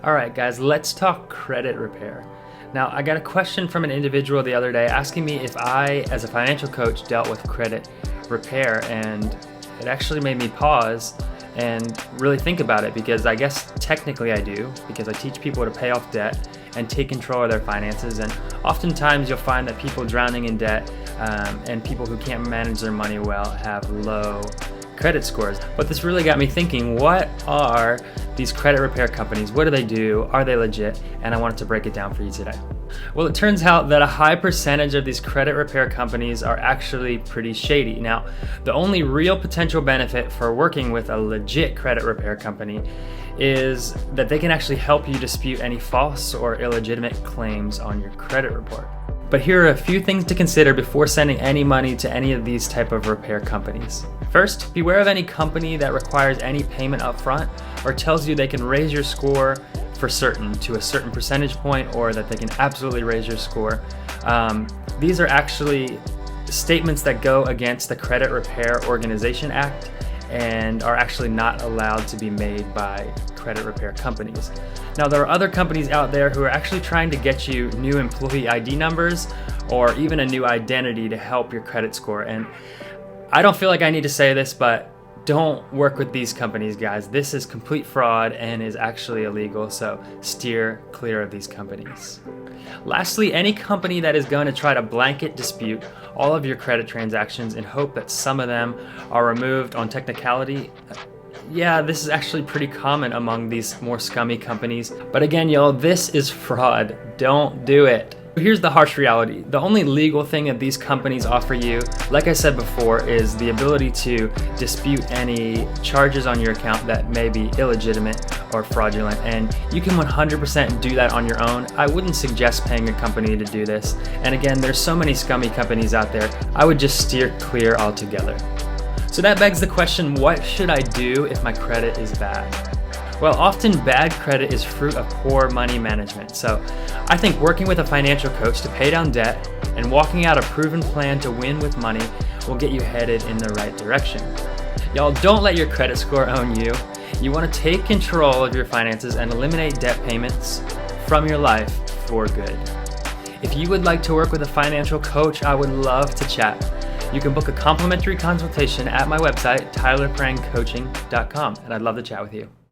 All right, guys, let's talk credit repair. Now, I got a question from an individual the other day asking me if I, as a financial coach, dealt with credit repair, and it actually made me pause and really think about it, because I guess technically I do, because I teach people to pay off debt and take control of their finances. And oftentimes you'll find that people drowning in debt and people who can't manage their money well have low credit scores. But this really got me thinking, what are these credit repair companies? What do they do? Are they legit? And I wanted to break it down for you today. Well, it turns out that a high percentage of these credit repair companies are actually pretty shady. Now, the only real potential benefit for working with a legit credit repair company is that they can actually help you dispute any false or illegitimate claims on your credit report. But here are a few things to consider before sending any money to any of these type of repair companies. First, beware of any company that requires any payment up front or tells you they can raise your score for certain to a certain percentage point, or that they can absolutely raise your score. These are actually statements that go against the Credit Repair Organization Act and are actually not allowed to be made by credit repair companies. Now, there are other companies out there who are actually trying to get you new employee ID numbers or even a new identity to help your credit score. And I don't feel like I need to say this, but don't work with these companies, guys. This is complete fraud and is actually illegal, so steer clear of these companies. Lastly, any company that is going to try to blanket dispute all of your credit transactions in hope that some of them are removed on technicality, yeah, this is actually pretty common among these more scummy companies. But again, y'all, this is fraud. Don't do it. Here's the harsh reality. The only legal thing that these companies offer you, like I said before, is the ability to dispute any charges on your account that may be illegitimate or fraudulent. And you can 100% do that on your own. I wouldn't suggest paying a company to do this. And again, there's so many scummy companies out there. I would just steer clear altogether. So that begs the question, what should I do if my credit is bad? Well, often bad credit is fruit of poor money management. So I think working with a financial coach to pay down debt and walking out a proven plan to win with money will get you headed in the right direction. Y'all, don't let your credit score own you. You want to take control of your finances and eliminate debt payments from your life for good. If you would like to work with a financial coach, I would love to chat. You can book a complimentary consultation at my website, tylerprangcoaching.com, and I'd love to chat with you.